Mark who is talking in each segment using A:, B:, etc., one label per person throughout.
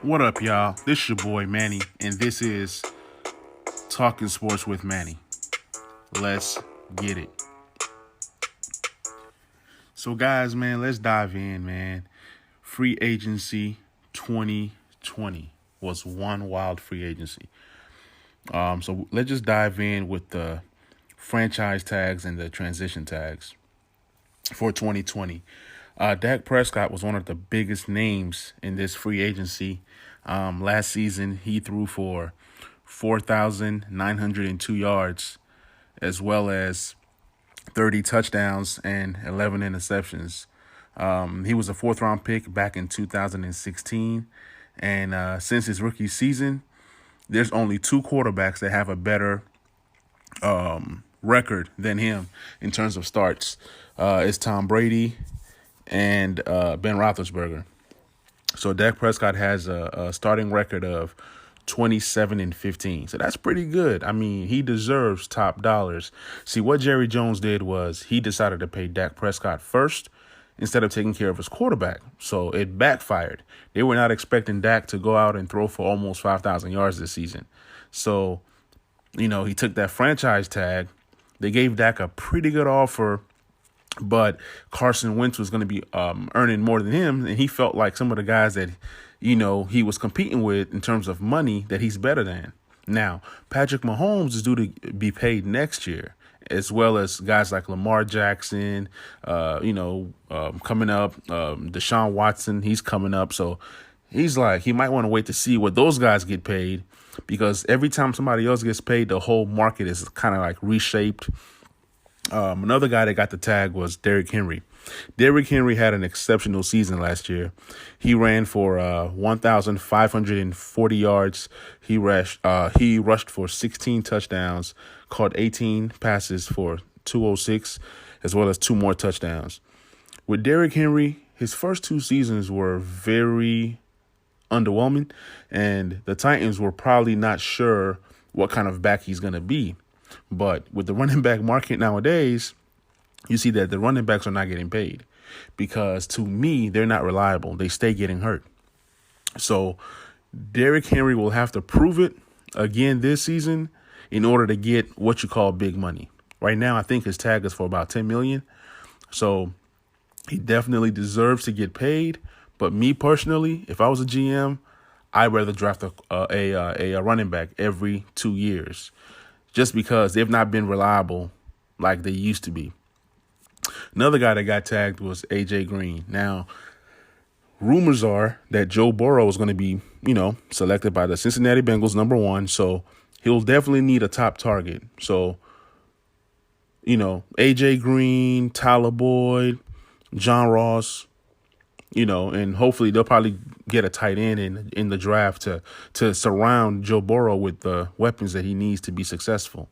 A: What up, y'all? This your boy Manny, and this is Talking Sports with Manny. Let's get it. So, guys, man, let's dive in, man. Free agency 2020 was one wild free agency. So let's just dive in with the franchise tags and the transition tags for 2020. Dak Prescott was one of the biggest names in this free agency. Last season, he threw for 4,902 yards, as well as 30 touchdowns and 11 interceptions. He was a fourth-round pick back in 2016. And since his rookie season, there's only two quarterbacks that have a better record than him in terms of starts. It's Tom Brady and Ben Roethlisberger. So Dak Prescott has a starting record of 27-15. So that's pretty good. I mean, he deserves top dollars. See, what Jerry Jones did was he decided to pay Dak Prescott first instead of taking care of his quarterback. So it backfired. They were not expecting Dak to go out and throw for almost 5,000 yards this season. So, he took that franchise tag. They gave Dak a pretty good offer, but Carson Wentz was going to be earning more than him, and he felt like some of the guys that, he was competing with in terms of money that he's better than. Now, Patrick Mahomes is due to be paid next year, as well as guys like Lamar Jackson, coming up, Deshaun Watson, he's coming up. So he might want to wait to see what those guys get paid, because every time somebody else gets paid, the whole market is kind of like reshaped. Another guy that got the tag was Derrick Henry. Derrick Henry had an exceptional season last year. He ran for 1,540 yards. He rushed for 16 touchdowns, caught 18 passes for 206, as well as two more touchdowns. With Derrick Henry, his first two seasons were very underwhelming, and the Titans were probably not sure what kind of back he's going to be. But with the running back market nowadays, you see that the running backs are not getting paid because, to me, they're not reliable. They stay getting hurt. So Derrick Henry will have to prove it again this season in order to get what you call big money. Right now, I think his tag is for about $10 million. So he definitely deserves to get paid. But me personally, if I was a GM, I'd rather draft a running back every 2 years, just because they've not been reliable like they used to be. Another guy that got tagged was A.J. Green. Now, rumors are that Joe Burrow is going to be, selected by the Cincinnati Bengals number 1. So he'll definitely need a top target. So, A.J. Green, Tyler Boyd, John Ross, and hopefully they'll probably get a tight end in the draft to surround Joe Burrow with the weapons that he needs to be successful.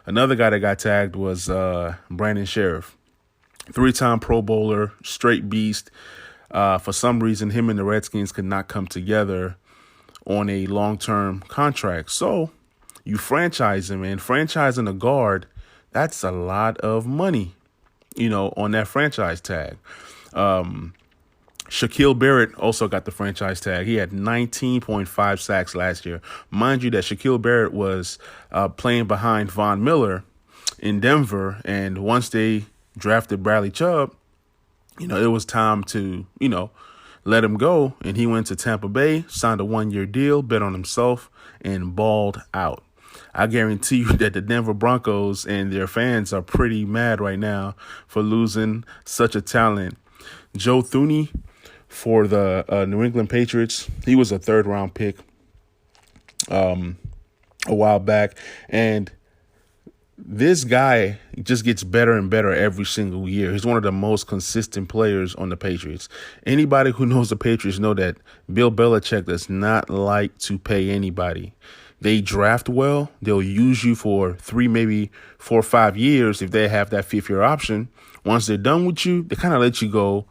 A: Another guy that got tagged was Brandon Sheriff, 3-time Pro Bowler, straight beast. For some reason, him and the Redskins could not come together on a long-term contract. So you franchise him, and franchising a guard, that's a lot of money, on that franchise tag. Shaquille Barrett also got the franchise tag. He had 19.5 sacks last year. Mind you that Shaquille Barrett was playing behind Von Miller in Denver, and once they drafted Bradley Chubb, it was time to, let him go, and he went to Tampa Bay, signed a 1-year deal, bet on himself, and balled out. I guarantee you that the Denver Broncos and their fans are pretty mad right now for losing such a talent. Joe Thuney for the New England Patriots, he was a third-round pick a while back, and this guy just gets better and better every single year. He's one of the most consistent players on the Patriots. Anybody who knows the Patriots know that Bill Belichick does not like to pay anybody. They draft well. They'll use you for 3, maybe 4 or 5 years if they have that 5th-year option. Once they're done with you, they kind of let you go.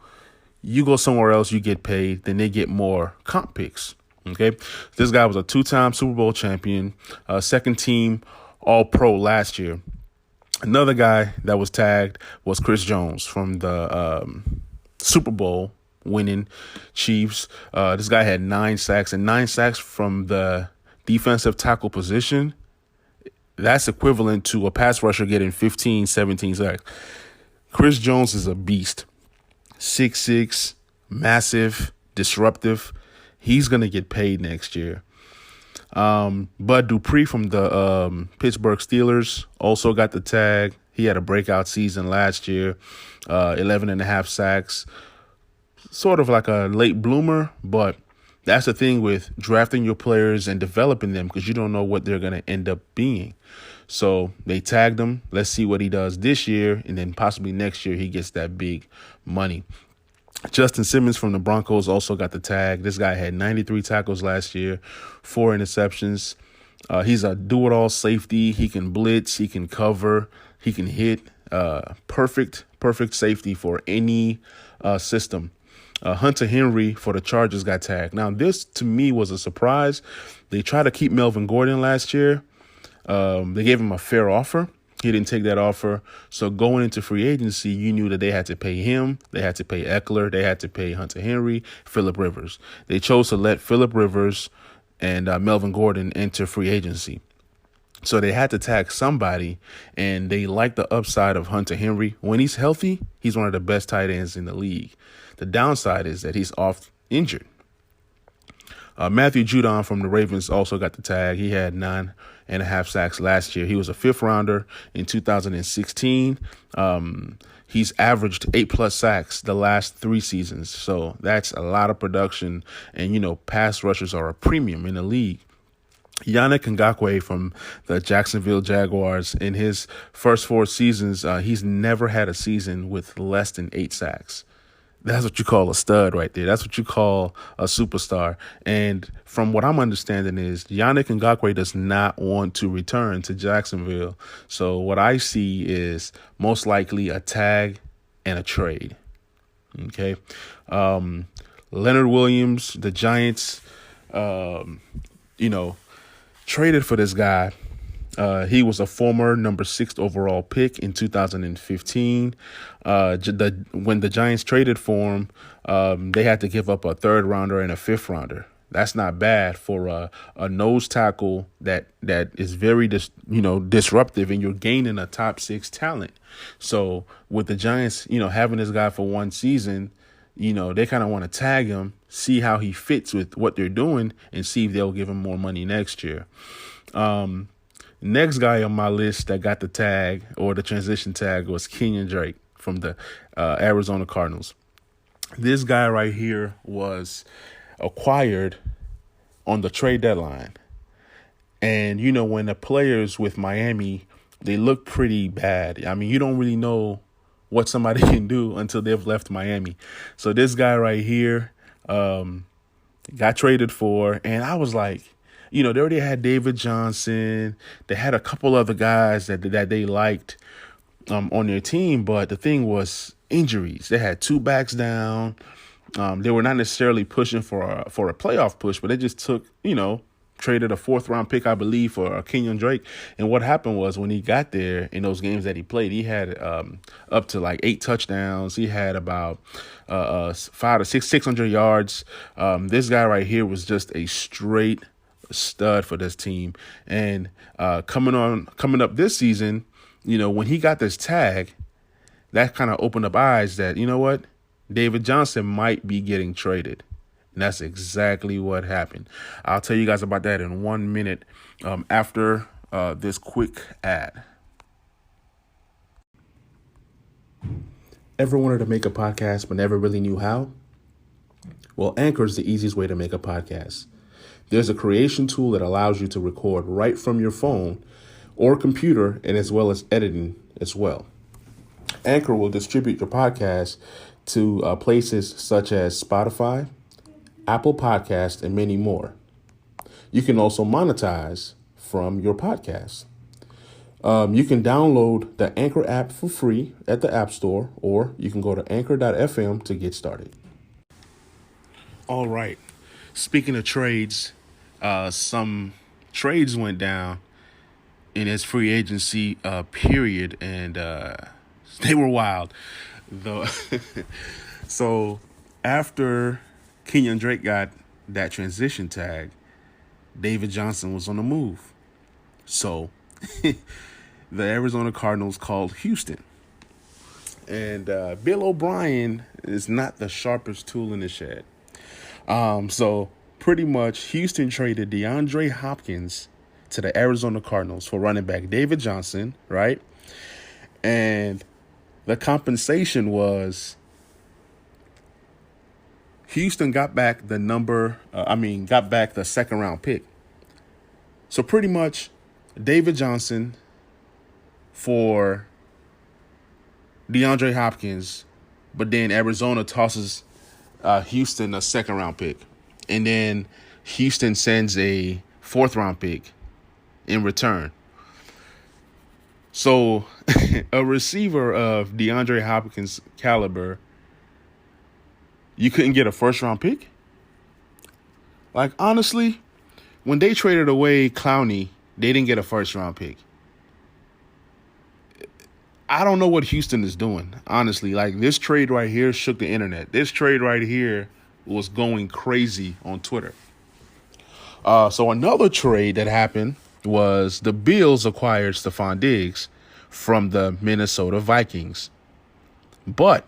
A: You go somewhere else, you get paid, then they get more comp picks. Okay, this guy was a 2-time Super Bowl champion, second team All-Pro last year. Another guy that was tagged was Chris Jones from the Super Bowl winning Chiefs. This guy had 9 sacks, and 9 sacks from the defensive tackle position. That's equivalent to a pass rusher getting 15, 17 sacks. Chris Jones is a beast. 6'6", massive, disruptive. He's going to get paid next year. Bud Dupree from the Pittsburgh Steelers also got the tag. He had a breakout season last year, 11.5 sacks. Sort of like a late bloomer, but that's the thing with drafting your players and developing them, because you don't know what they're going to end up being. So they tagged him. Let's see what he does this year, and then possibly next year he gets that big money. Justin Simmons from the Broncos also got the tag. This guy had 93 tackles last year, 4 interceptions. He's a do-it-all safety. He can blitz. He can cover. He can hit. Perfect safety for any system. Hunter Henry for the Chargers got tagged. Now, this to me was a surprise. They tried to keep Melvin Gordon last year. They gave him a fair offer. He didn't take that offer. So going into free agency, you knew that they had to pay him. They had to pay Eckler. They had to pay Hunter Henry, Phillip Rivers. They chose to let Phillip Rivers and Melvin Gordon enter free agency. So they had to tag somebody, and they like the upside of Hunter Henry. When he's healthy, he's one of the best tight ends in the league. The downside is that he's oft injured. Matthew Judon from the Ravens also got the tag. He had 9.5 sacks last year. He was a 5th rounder in 2016. He's averaged 8+ sacks the last 3 seasons. So that's a lot of production. And, pass rushers are a premium in the league. Yannick Ngakoue from the Jacksonville Jaguars, in his first 4 seasons, he's never had a season with less than 8 sacks. That's what you call a stud right there. That's what you call a superstar. And from what I'm understanding is Yannick Ngakoue does not want to return to Jacksonville. So what I see is most likely a tag and a trade. Okay. Leonard Williams, the Giants, traded for this guy. He was a former number 6 overall pick in 2015. When the Giants traded for him, they had to give up a 3rd rounder and a 5th rounder. That's not bad for a nose tackle that is very disruptive, and you're gaining a top 6 talent. So with the Giants, having this guy for 1 season, they kind of want to tag him, see how he fits with what they're doing, and see if they'll give him more money next year. Next guy on my list that got the tag or the transition tag was Kenyon Drake from the Arizona Cardinals. This guy right here was acquired on the trade deadline. And, when the players with Miami, they look pretty bad. I mean, you don't really know what somebody can do until they've left Miami. So this guy right here got traded for, and I was like, they already had David Johnson. They had a couple other guys that they liked on their team. But the thing was injuries. They had 2 backs down. They were not necessarily pushing for a playoff push, but they just took, traded a 4th round pick, I believe, for Kenyon Drake. And what happened was when he got there in those games that he played, he had up to like 8 touchdowns. He had about 500 to 600 yards. This guy right here was just a straight stud for this team. And coming up this season, when he got this tag, that kind of opened up eyes that, David Johnson might be getting traded. And that's exactly what happened. I'll tell you guys about that in 1 minute after this quick ad. Ever wanted to make a podcast but never really knew how? Well, Anchor is the easiest way to make a podcast. There's a creation tool that allows you to record right from your phone or computer, and as well as editing as well. Anchor will distribute your podcast to places such as Spotify, Apple Podcasts, and many more. You can also monetize from your podcast. You can download the Anchor app for free at the App Store, or you can go to anchor.fm to get started. All right. Speaking of trades, some trades went down in his free agency period, and they were wild. Though, so After Kenyon Drake got that transition tag, David Johnson was on the move. So the Arizona Cardinals called Houston. And Bill O'Brien is not the sharpest tool in the shed. So pretty much Houston traded DeAndre Hopkins to the Arizona Cardinals for running back David Johnson, right? And the compensation was Houston got back the second round pick. So pretty much David Johnson for DeAndre Hopkins, but then Arizona tosses Houston a second round pick. And then Houston sends a fourth round pick in return. So a receiver of DeAndre Hopkins' caliber, you couldn't get a first round pick? Like, honestly, when they traded away Clowney, they didn't get a first round pick. I don't know what Houston is doing, honestly. Like, this trade right here shook the internet. This trade right here was going crazy on Twitter. So another trade that happened was the Bills acquired Stephon Diggs from the Minnesota Vikings. But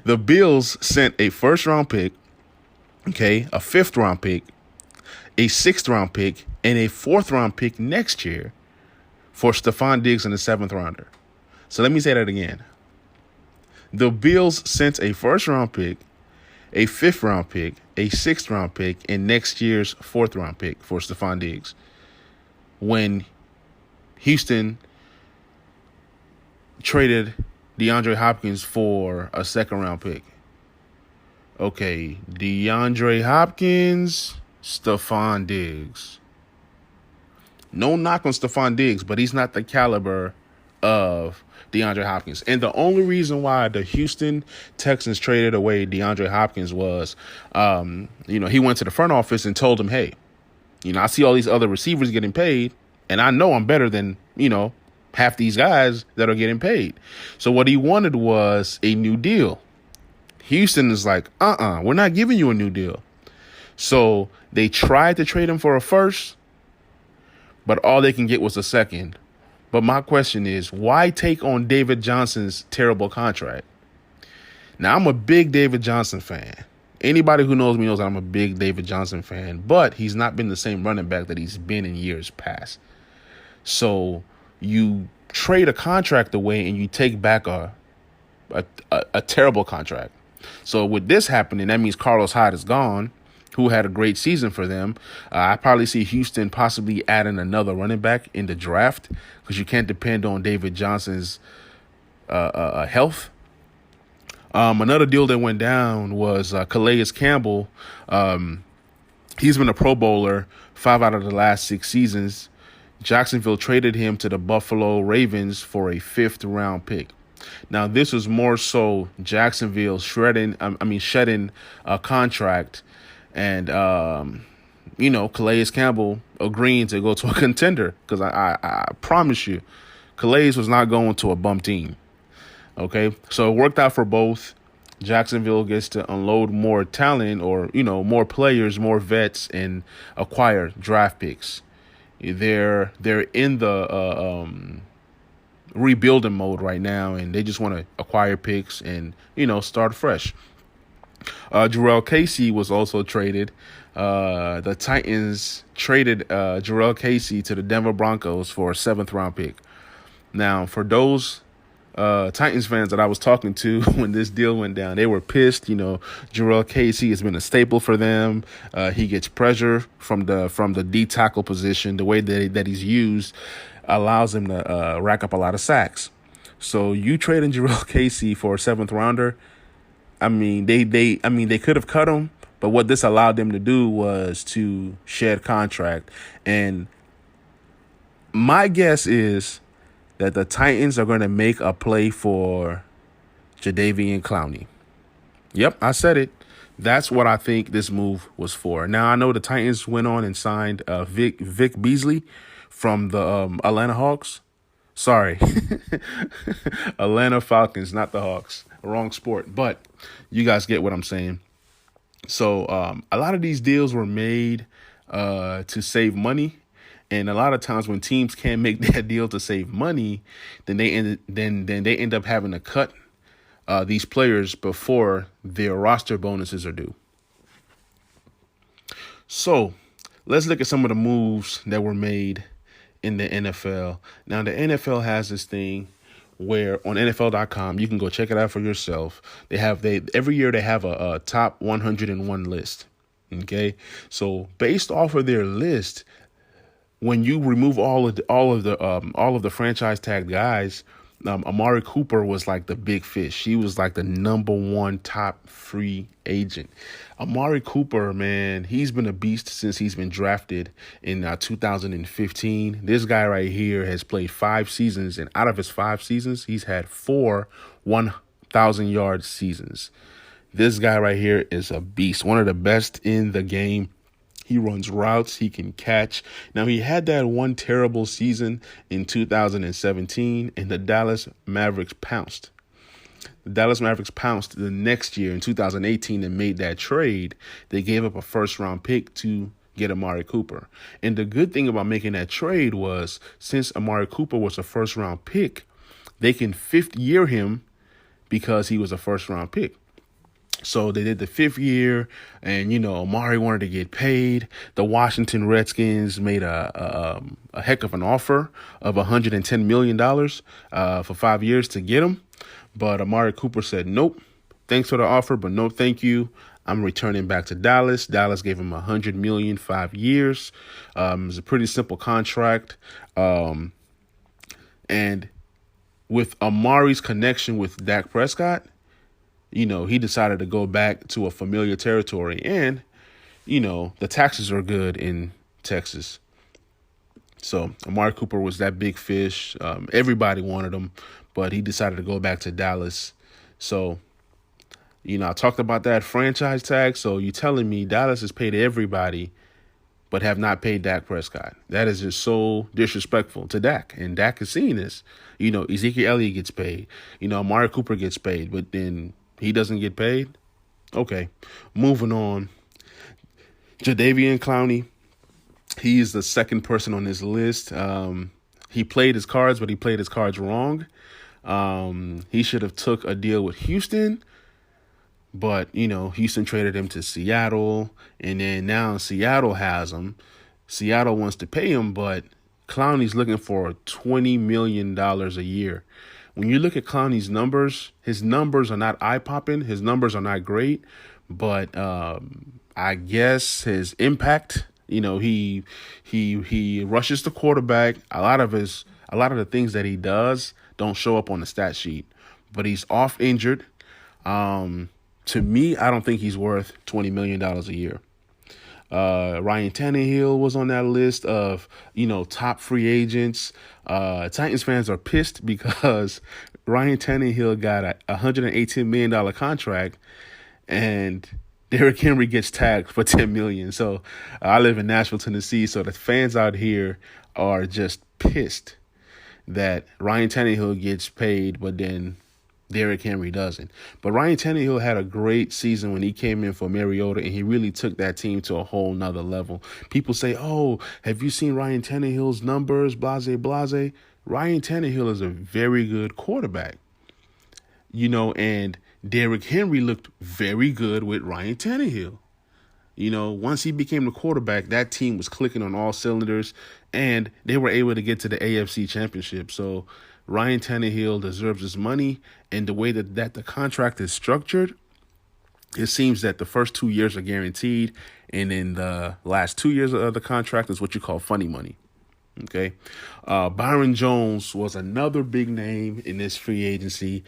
A: the Bills sent a first round pick, a fifth round pick, a sixth round pick, and a fourth round pick next year for Stephon Diggs in the seventh rounder. So let me say that again. The Bills sent a first round pick, a fifth round pick, a sixth round pick, and next year's fourth round pick for Stephon Diggs when Houston traded DeAndre Hopkins for a second round pick. Okay, DeAndre Hopkins, Stephon Diggs. No knock on Stephon Diggs, but he's not the caliber of DeAndre Hopkins. And the only reason why the Houston Texans traded away DeAndre Hopkins was, he went to the front office and told them, hey, I see all these other receivers getting paid, and I know I'm better than, half these guys that are getting paid. So what he wanted was a new deal. Houston is like, we're not giving you a new deal. So they tried to trade him for a first, but all they can get was a second. But my question is, why take on David Johnson's terrible contract? Now, I'm a big David Johnson fan. Anybody who knows me knows that I'm a big David Johnson fan, but he's not been the same running back that he's been in years past. So you trade a contract away and you take back a terrible contract. So with this happening, that means Carlos Hyde is gone, who had a great season for them. I probably see Houston possibly adding another running back in the draft because you can't depend on David Johnson's health. Another deal that went down was Calais Campbell. He's been a Pro Bowler 5 out of the last 6 seasons. Jacksonville traded him to the Buffalo Ravens for a 5th round pick. Now, this was more so Jacksonville shedding a contract and, Calais Campbell agreeing to go to a contender because I promise you, Calais was not going to a bum team. Okay, so it worked out for both. Jacksonville gets to unload more talent or, more players, more vets, and acquire draft picks. They're in the rebuilding mode right now, and they just want to acquire picks and, start fresh. Jurrell Casey was also traded. The Titans traded Jurrell Casey to the Denver Broncos for a 7th round pick. Now, for those Titans fans that I was talking to when this deal went down, they were pissed. Jurrell Casey has been a staple for them. He gets pressure from the D tackle position. The way that he's used allows him to rack up a lot of sacks. So you trading Jurrell Casey for a 7th rounder. They could have cut him, but what this allowed them to do was to shed contract. And my guess is that the Titans are going to make a play for Jadeveon Clowney. Yep, I said it. That's what I think this move was for. Now, I know the Titans went on and signed Vic Beasley from the Atlanta Hawks. Sorry, Atlanta Falcons, not the Hawks. wrong sport, but you guys get what I'm saying. So a lot of these deals were made to save money, and a lot of times when teams can't make that deal to save money, then they end up having to cut these players before their roster bonuses are due. So let's look at some of the moves that were made in the NFL. Now, the NFL has this thing where on NFL.com, you can go check it out for yourself. Every year they have a top 101 list. Okay, so based off of their list, when you remove all of the franchise tag guys, Amari Cooper was like the big fish. He was like the number one top free agent. Amari Cooper, man, he's been a beast since he's been drafted in 2015. This guy right here has played 5 seasons, and out of his 5 seasons, he's had 4 1,000-yard seasons. This guy right here is a beast, one of the best in the game. He runs routes. He can catch. Now, he had that one terrible season in 2017, and the Dallas Mavericks pounced. The Dallas Mavericks pounced the next year in 2018 and made that trade. They gave up a first-round pick to get Amari Cooper. And the good thing about making that trade was, since Amari Cooper was a first-round pick, they can fifth-year him because he was a first-round pick. So they did the 5th year, and, Amari wanted to get paid. The Washington Redskins made a heck of an offer of $110 million for 5 years to get him. But Amari Cooper said, nope, thanks for the offer, but no thank you. I'm returning back to Dallas. Dallas gave him $100 million, 5 years. It was a pretty simple contract. And with Amari's connection with Dak Prescott, he decided to go back to a familiar territory, and, the taxes are good in Texas. So Amari Cooper was that big fish. Everybody wanted him, but he decided to go back to Dallas. So, I talked about that franchise tag. So you're telling me Dallas has paid everybody, but have not paid Dak Prescott. That is just so disrespectful to Dak. And Dak is seeing this. Ezekiel Elliott gets paid. Amari Cooper gets paid, but then he doesn't get paid? Okay, moving on. Jadeveon Clowney, he is the second person on this list. He played his cards, but he played his cards wrong. He should have took a deal with Houston, but, Houston traded him to Seattle, and then now Seattle has him. Seattle wants to pay him, but Clowney's looking for $20 million a year. When you look at Clowney's numbers, his numbers are not eye-popping. His numbers are not great, but I guess his impact, he rushes the quarterback. A lot of the things that he does don't show up on the stat sheet, but he's off injured. To me, I don't think he's worth $20 million a year. Ryan Tannehill was on that list of, top free agents. Titans fans are pissed because Ryan Tannehill got a $118 million contract, and Derrick Henry gets tagged for $10 million. So I live in Nashville, Tennessee, so the fans out here are just pissed that Ryan Tannehill gets paid, but then Derrick Henry doesn't. But Ryan Tannehill had a great season when he came in for Mariota, and he really took that team to a whole nother level. People say, oh, have you seen Ryan Tannehill's numbers, blase, blase? Ryan Tannehill is a very good quarterback. And Derrick Henry looked very good with Ryan Tannehill. Once he became the quarterback, that team was clicking on all cylinders, and they were able to get to the AFC Championship. So Ryan Tannehill deserves his money, and the way that the contract is structured, it seems that the first 2 years are guaranteed, and then the last 2 years of the contract is what you call funny money. Okay. Byron Jones was another big name in this free agency.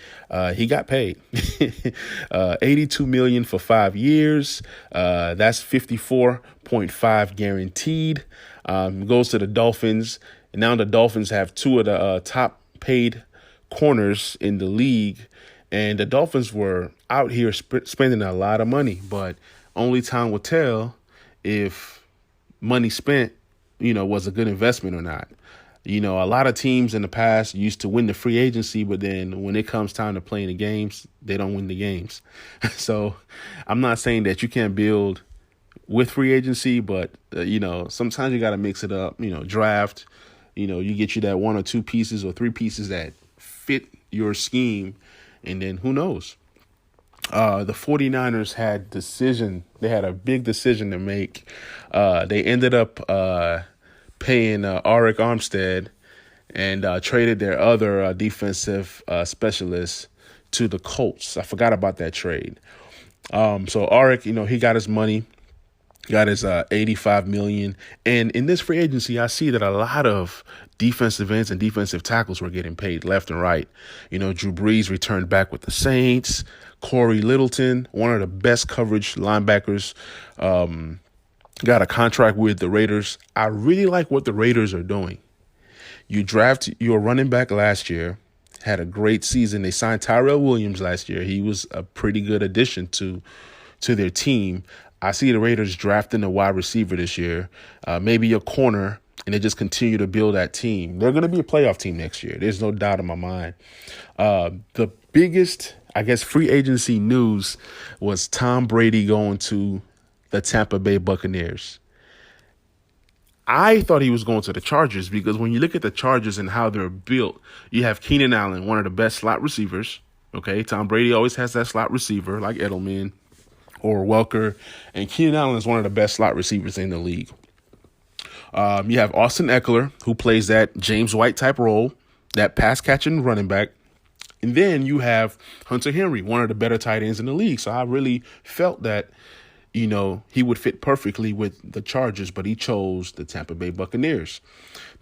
A: He got paid $82 million for 5 years. That's 54.5 guaranteed. Goes to the Dolphins. And now the Dolphins have 2 of the top paid corners in the league. And the Dolphins were out here spending a lot of money, but only time will tell if money spent, was a good investment or not. A lot of teams in the past used to win the free agency, but then when it comes time to playing the games, they don't win the games. So I'm not saying that you can't build with free agency, but, sometimes you got to mix it up, draft, you get you that one or two pieces or three pieces that fit your scheme. And then who knows? The 49ers they had a big decision to make. They ended up paying Arik Armstead and traded their other defensive specialist to the Colts. I forgot about that trade. So Arik, he got his money, got his $85 million. And in this free agency, I see that a lot of defensive ends and defensive tackles were getting paid left and right. Drew Brees returned back with the Saints. Corey Littleton, one of the best coverage linebackers, got a contract with the Raiders. I really like what the Raiders are doing. You draft your running back last year, had a great season. They signed Tyrell Williams last year. He was a pretty good addition to their team. I see the Raiders drafting a wide receiver this year, maybe a corner, and they just continue to build that team. They're going to be a playoff team next year. There's no doubt in my mind. The biggest, free agency news was Tom Brady going to the Tampa Bay Buccaneers. I thought he was going to the Chargers because when you look at the Chargers and how they're built, you have Keenan Allen, one of the best slot receivers. Okay, Tom Brady always has that slot receiver like Edelman or Welker, and Keenan Allen is one of the best slot receivers in the league. You have Austin Eckler, who plays that James White type role, that pass catching running back. And then you have Hunter Henry, one of the better tight ends in the league. So I really felt that, he would fit perfectly with the Chargers, but he chose the Tampa Bay Buccaneers.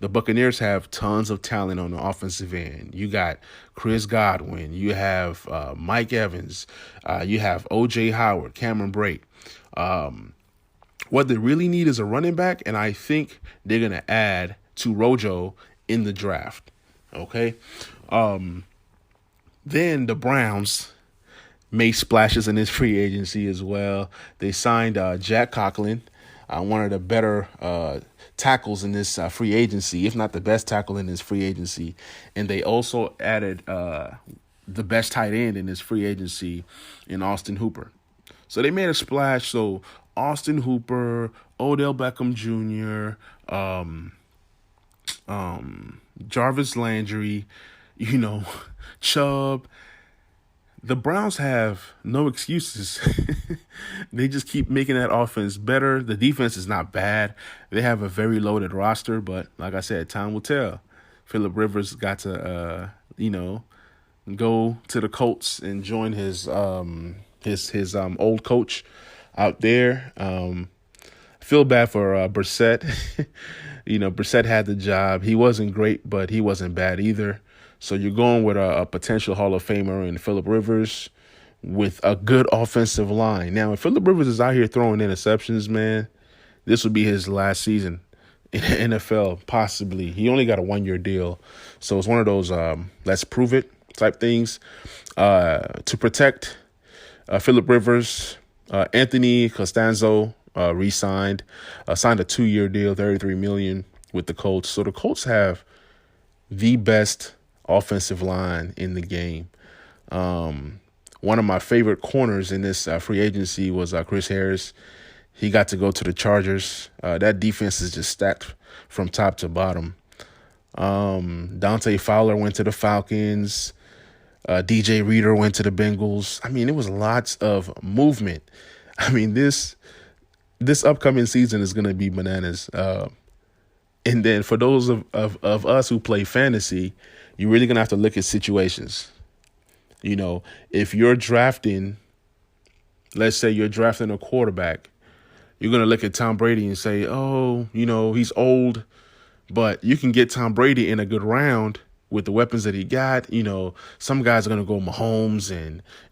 A: The Buccaneers have tons of talent on the offensive end. You got Chris Godwin. You have Mike Evans. You have O.J. Howard, Cameron Brate. What they really need is a running back, and I think they're going to add to Rojo in the draft. Okay? Then the Browns made splashes in this free agency as well. They signed Jack Conklin, one of the better tackles in this free agency, if not the best tackle in this free agency. And they also added the best tight end in this free agency in Austin Hooper. So they made a splash. So Austin Hooper, Odell Beckham Jr., Jarvis Landry, Chubb. The Browns have no excuses. They just keep making that offense better. The defense is not bad. They have a very loaded roster, but like I said, time will tell. Phillip Rivers got to, go to the Colts and join his old coach out there. I feel bad for Brissett. Brissett had the job. He wasn't great, but he wasn't bad either. So you're going with a potential Hall of Famer in Phillip Rivers with a good offensive line. Now, if Phillip Rivers is out here throwing interceptions, man, this would be his last season in the NFL, possibly. He only got a 1-year deal. So it's one of those let's prove it type things. To protect Phillip Rivers, Anthony Costanzo re-signed, signed a 2-year deal, $33 million with the Colts. So the Colts have the best offensive line in the game. One of my favorite corners in this free agency was Chris Harris. He got to go to the Chargers. That defense is just stacked from top to bottom. Dante Fowler went to the Falcons. DJ Reader went to the Bengals. I mean, it was lots of movement. I mean, this upcoming season is going to be bananas. And then for those of us who play fantasy, you're really going to have to look at situations. If you're drafting, let's say you're drafting a quarterback, you're going to look at Tom Brady and say, oh, he's old, but you can get Tom Brady in a good round with the weapons that he got. Some guys are going to go Mahomes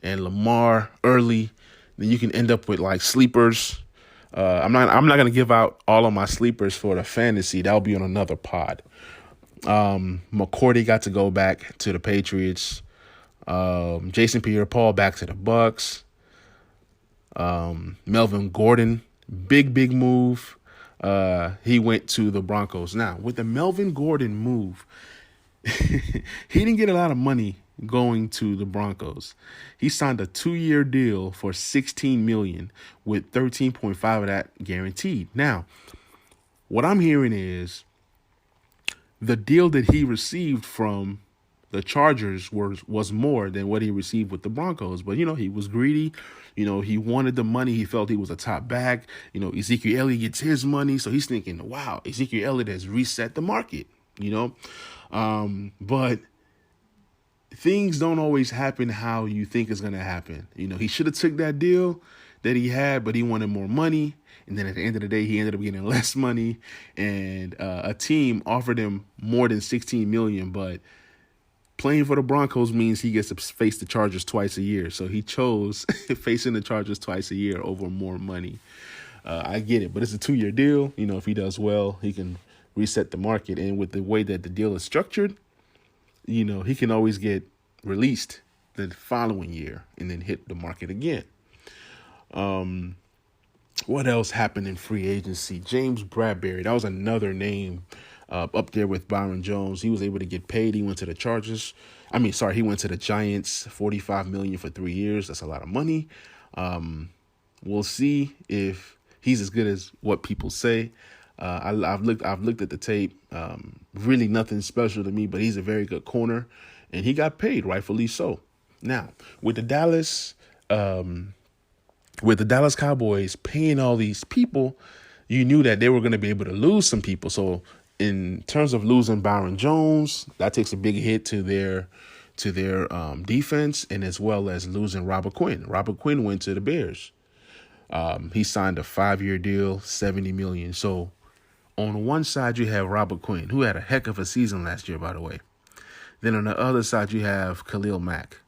A: and Lamar early. Then you can end up with like sleepers. I'm not going to give out all of my sleepers for the fantasy. That'll be on another pod. McCourty got to go back to the Patriots. Jason Pierre-Paul back to the Bucks. Melvin Gordon, big move. he went to the Broncos. Now, with the Melvin Gordon move, he didn't get a lot of money going to the Broncos. He signed a 2-year deal for $16 million with 13.5 of that guaranteed. Now, what I'm hearing is the deal that he received from the Chargers was more than what he received with the Broncos. But, he was greedy. He wanted the money. He felt he was a top back. Ezekiel Elliott gets his money. So he's thinking, wow, Ezekiel Elliott has reset the market, but things don't always happen how you think it's going to happen. He should have took that deal that he had, but he wanted more money. And then at the end of the day, he ended up getting less money. And a team offered him more than $16 million, but playing for the Broncos means he gets to face the Chargers twice a year. So he chose facing the Chargers twice a year over more money. I get it, but it's a 2-year deal. If he does well, he can reset the market. And with the way that the deal is structured, he can always get released the following year and then hit the market again. What else happened in free agency? James Bradberry, that was another name up there with Byron Jones. He was able to get paid. He went to the Chargers. He went to the Giants, $45 million for 3 years. That's a lot of money. We'll see if he's as good as what people say. I've looked at the tape. Really nothing special to me, but he's a very good corner, and he got paid, rightfully so. Now, with the Dallas Cowboys paying all these people, you knew that they were going to be able to lose some people. So in terms of losing Byron Jones, that takes a big hit to their defense, and as well as losing Robert Quinn. Robert Quinn went to the Bears. He signed a 5-year deal, $70 million. So on one side, you have Robert Quinn, who had a heck of a season last year, by the way. Then on the other side, you have Khalil Mack,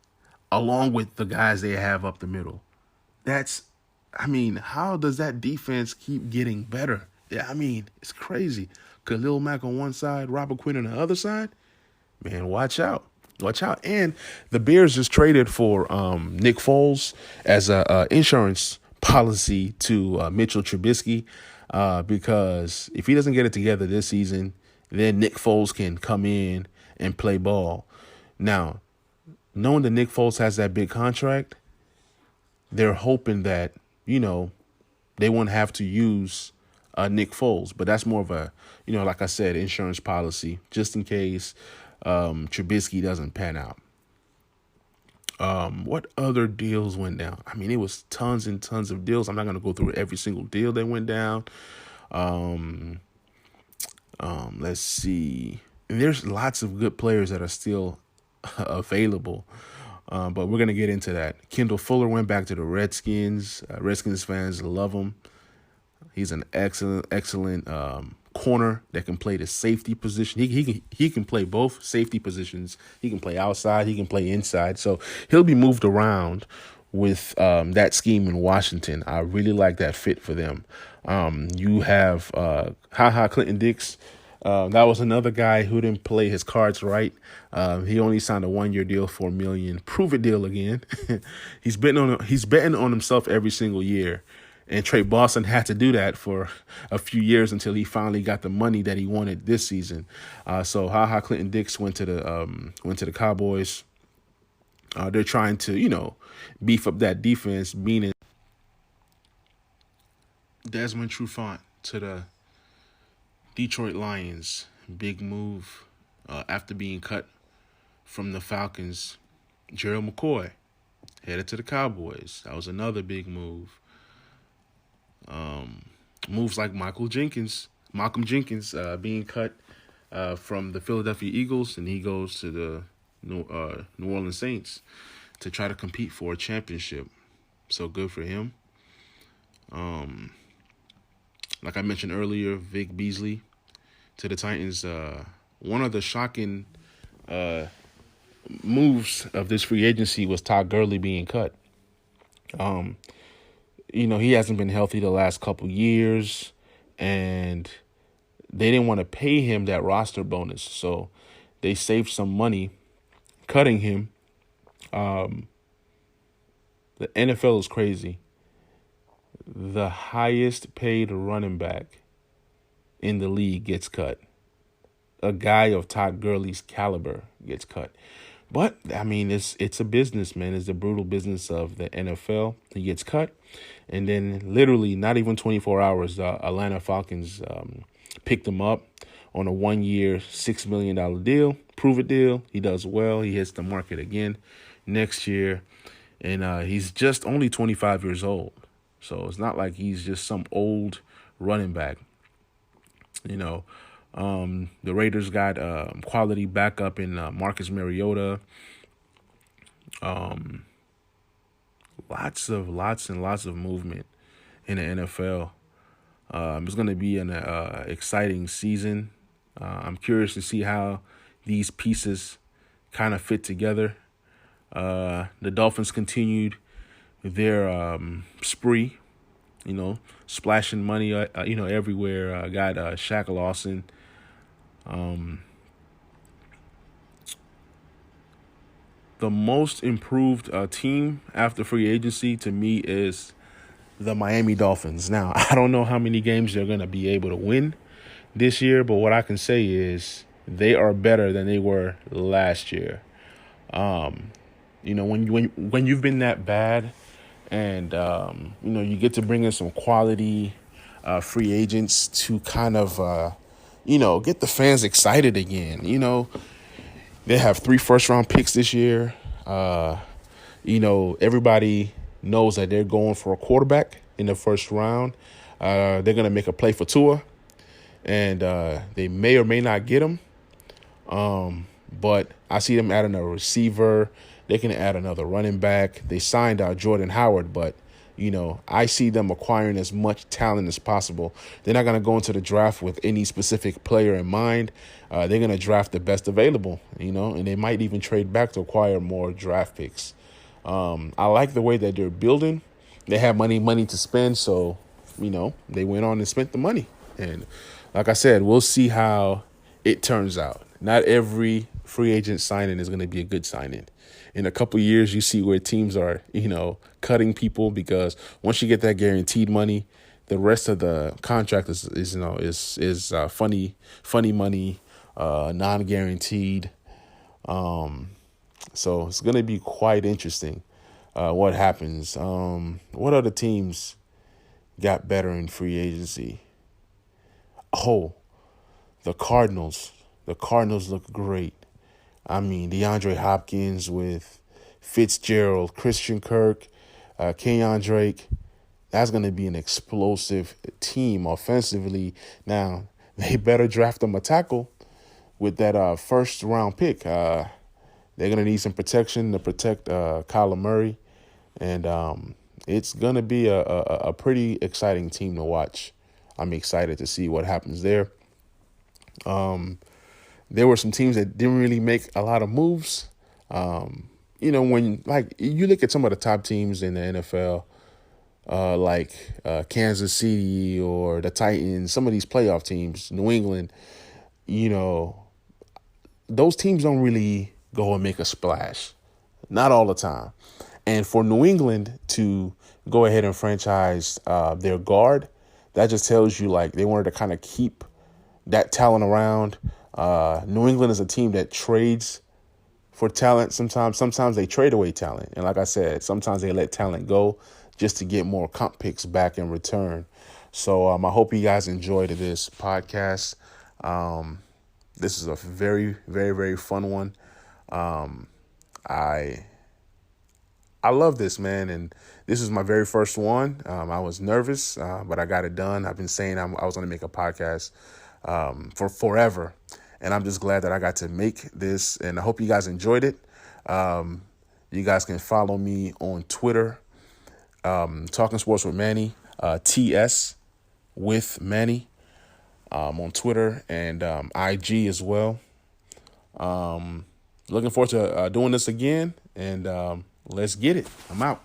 A: along with the guys they have up the middle. How does that defense keep getting better? Yeah, it's crazy. Khalil Mack on one side, Robert Quinn on the other side. Man, watch out. Watch out. And the Bears just traded for Nick Foles as a insurance policy to Mitchell Trubisky because if he doesn't get it together this season, then Nick Foles can come in and play ball. Now, knowing that Nick Foles has that big contract, they're hoping that, they won't have to use Nick Foles. But that's more of a, like I said, insurance policy, just in case Trubisky doesn't pan out. What other deals went down? It was tons and tons of deals. I'm not going to go through every single deal that went down. Let's see. And there's lots of good players that are still available. But we're going to get into that. Kendall Fuller went back to the Redskins. Redskins fans love him. He's an excellent corner that can play the safety position. He can play both safety positions. He can play outside. He can play inside. So he'll be moved around with that scheme in Washington. I really like that fit for them. You have Clinton Dix. That was another guy who didn't play his cards right. He only signed a 1-year deal for $1 million. Prove it deal again. He's betting on himself every single year. And Trey Boston had to do that for a few years until he finally got the money that he wanted this season. So Clinton Dix went to the Cowboys. They're trying to, beef up that defense, meaning Desmond Trufant to the Detroit Lions. Big move after being cut from the Falcons. Gerald McCoy headed to the Cowboys. That was another big move. Moves like Malcolm Jenkins being cut from the Philadelphia Eagles, and he goes to the New Orleans Saints to try to compete for a championship. So good for him. Like I mentioned earlier, Vic Beasley to the Titans. One of the shocking moves of this free agency was Todd Gurley being cut. He hasn't been healthy the last couple years, and they didn't want to pay him that roster bonus, so they saved some money cutting him. The NFL is crazy. The highest paid running back in the league gets cut. A guy of Todd Gurley's caliber gets cut. But I mean, it's a business, man. It's the brutal business of the NFL. He gets cut, and then literally not even 24 hours, the Atlanta Falcons picked him up on a 1-year, $6 million deal, prove it deal. He does well. He hits the market again next year, and he's just only 25 years old. So it's not like he's just some old running back. You know, the Raiders got quality backup in Marcus Mariota. Lots and lots of movement in the NFL. It's going to be an exciting season. I'm curious to see how these pieces kind of fit together. The Dolphins continued their spree, splashing money, everywhere. Got Shaq Lawson. The most improved team after free agency to me is the Miami Dolphins. Now, I don't know how many games they're going to be able to win this year, but what I can say is they are better than they were last year. When you've been that bad and, you get to bring in some quality free agents to kind of, get the fans excited again. They have 3 first-round picks this year. Everybody knows that they're going for a quarterback in the first round. They're going to make a play for Tua, and they may or may not get him. But I see them adding a receiver. They can add another running back. They signed Jordan Howard, but I see them acquiring as much talent as possible. They're not going to go into the draft with any specific player in mind. They're going to draft the best available, and they might even trade back to acquire more draft picks. I like the way that they're building. They have money to spend, so, they went on and spent the money. And like I said, we'll see how it turns out. Not every free agent signing is going to be a good signing. In a couple of years, you see where teams are, cutting people because once you get that guaranteed money, the rest of the contract is funny money, non-guaranteed. So it's going to be quite interesting what happens. What other teams got better in free agency? Oh, the Cardinals. The Cardinals look great. I mean, DeAndre Hopkins with Fitzgerald, Christian Kirk, Kenyon Drake. That's going to be an explosive team offensively. Now, they better draft them a tackle with that first-round pick. They're going to need some protection to protect Kyler Murray. And it's going to be a pretty exciting team to watch. I'm excited to see what happens there. There were some teams that didn't really make a lot of moves. When you look at some of the top teams in the NFL, like Kansas City or the Titans, some of these playoff teams, New England, those teams don't really go and make a splash. Not all the time. And for New England to go ahead and franchise their guard, that just tells you they wanted to kind of keep that talent around. New England is a team that trades for talent. Sometimes they trade away talent. And like I said, sometimes they let talent go just to get more comp picks back in return. So I hope you guys enjoyed this podcast. This is a very, very, very fun one. I love this, man. And this is my very first one. I was nervous, but I got it done. I've been saying I was going to make a podcast for forever. And I'm just glad that I got to make this, and I hope you guys enjoyed it. You guys can follow me on Twitter, Talking Sports with Manny, TS with Manny, on Twitter and IG as well. Looking forward to doing this again, and let's get it. I'm out.